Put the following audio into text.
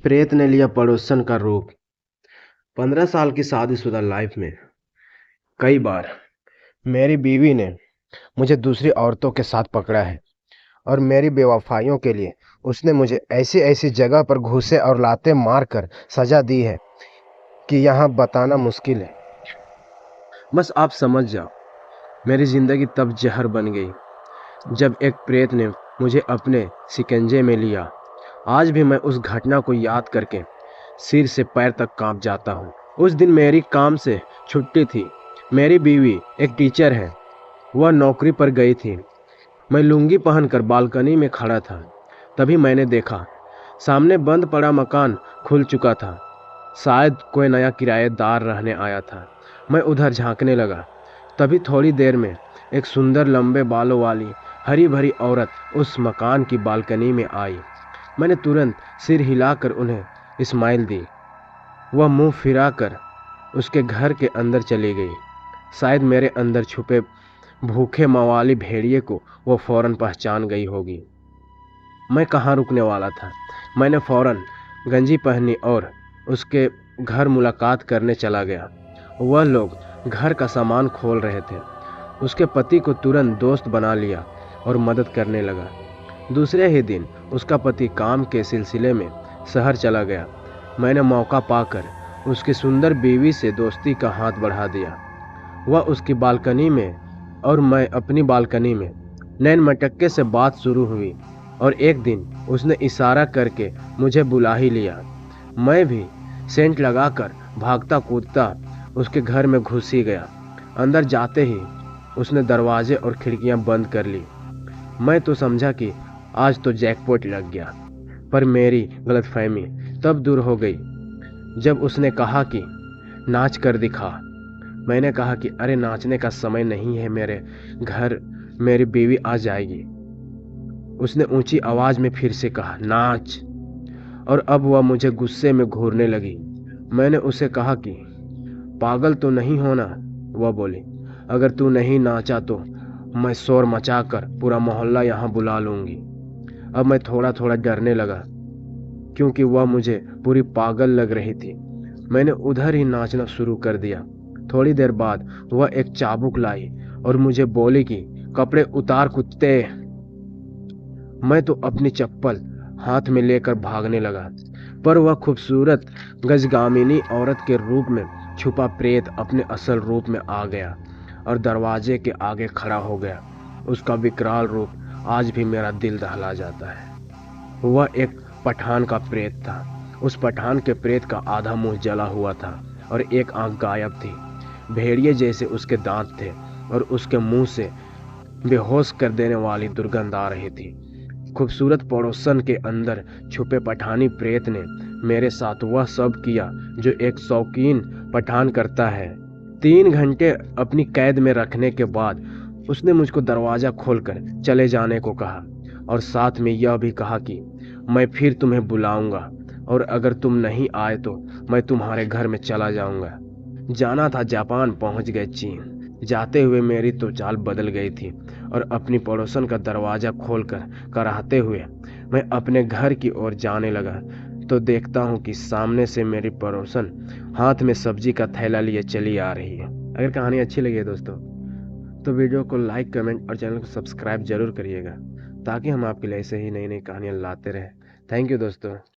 प्रेत ने लिया पड़ोसन का रूप। 15 साल की शादीशुदा लाइफ में कई बार मेरी बीवी ने मुझे दूसरी औरतों के साथ पकड़ा है और मेरी बेवफाइयों के लिए उसने मुझे ऐसी ऐसी जगह पर घूंसे और लाते मार कर सजा दी है कि यहाँ बताना मुश्किल है। बस आप समझ जाओ, मेरी जिंदगी तब जहर बन गई जब एक प्रेत ने मुझे अपने शिकंजे में लिया। आज भी मैं उस घटना को याद करके सिर से पैर तक कांप जाता हूँ। उस दिन मेरी काम से छुट्टी थी। मेरी बीवी एक टीचर है, वह नौकरी पर गई थी। मैं लुंगी पहनकर बालकनी में खड़ा था। तभी मैंने देखा सामने बंद पड़ा मकान खुल चुका था। शायद कोई नया किराएदार रहने आया था। मैं उधर झांकने लगा। तभी थोड़ी देर में एक सुंदर लंबे बालों वाली हरी भरी औरत उस मकान की बालकनी में आई। मैंने तुरंत सिर हिलाकर उन्हें स्माइल दी। वह मुंह फिराकर उसके घर के अंदर चली गई। शायद मेरे अंदर छुपे भूखे मवाली भेड़िए को वो फौरन पहचान गई होगी। मैं कहाँ रुकने वाला था। मैंने फौरन गंजी पहनी और उसके घर मुलाकात करने चला गया। वह लोग घर का सामान खोल रहे थे। उसके पति को तुरंत दोस्त बना लिया और मदद करने लगा। दूसरे ही दिन उसका पति काम के सिलसिले में शहर चला गया। मैंने मौका पाकर उसकी सुंदर बीवी से दोस्ती का हाथ बढ़ा दिया। वह उसकी बालकनी में और मैं अपनी बालकनी में। नैन मटक्के से बात शुरू हुई और एक दिन उसने इशारा करके मुझे बुला ही लिया। मैं भी सेंट लगाकर भागता कूदता उसके घर में घुस ही गया। अंदर जाते ही उसने दरवाजे और खिड़कियां बंद कर ली। मैं तो समझा कि आज तो जैकपॉट लग गया, पर मेरी गलतफहमी तब दूर हो गई जब उसने कहा कि नाच कर दिखा। मैंने कहा कि अरे नाचने का समय नहीं है, मेरे घर मेरी बीवी आ जाएगी। उसने ऊंची आवाज में फिर से कहा नाच, और अब वह मुझे गुस्से में घूरने लगी। मैंने उसे कहा कि पागल तो नहीं होना। वह बोली अगर तू नहीं नाचा तो मैं शोर मचाकर पूरा मोहल्ला यहाँ बुला लूंगी। अब मैं थोड़ा थोड़ा डरने लगा क्योंकि वह मुझे पूरी पागल लग रही थी। मैंने उधर ही नाचना शुरू कर दिया। थोड़ी देर बाद वह एक चाबुक लाई और मुझे बोली कि कपड़े उतार कुत्ते। मैं तो अपनी चप्पल हाथ में लेकर भागने लगा, पर वह खूबसूरत गजगामिनी औरत के रूप में छुपा प्रेत अपने असल रूप में आ गया और दरवाजे के आगे खड़ा हो गया। उसका विकराल रूप आज भी मेरा दिल दहला जाता है। वह एक पठान का प्रेत था। उस पठान के प्रेत का आधा मुंह जला हुआ था और एक आंख गायब थी। भेड़िए जैसे उसके दांत थे और उसके मुंह से बेहोश कर देने वाली दुर्गंध आ रही थी। खूबसूरत पड़ोसन के अंदर छुपे पठानी प्रेत ने मेरे साथ वह सब किया जो एक शौकीन पठान करता है। 3 घंटे अपनी कैद में रखने के बाद उसने मुझको दरवाज़ा खोलकर चले जाने को कहा और साथ में यह भी कहा कि मैं फिर तुम्हें बुलाऊंगा और अगर तुम नहीं आए तो मैं तुम्हारे घर में चला जाऊंगा। जाना था जापान, पहुंच गए चीन। जाते हुए मेरी तो चाल बदल गई थी और अपनी पड़ोसन का दरवाज़ा खोलकर कराहते हुए मैं अपने घर की ओर जाने लगा तो देखता हूँ कि सामने से मेरी पड़ोसन हाथ में सब्जी का थैला लिए चली आ रही है। अगर कहानी अच्छी लगी है दोस्तों तो वीडियो को लाइक, कमेंट और चैनल को सब्सक्राइब जरूर करिएगा ताकि हम आपके लिए ऐसे ही नई नई कहानियाँ लाते रहें। थैंक यू दोस्तों।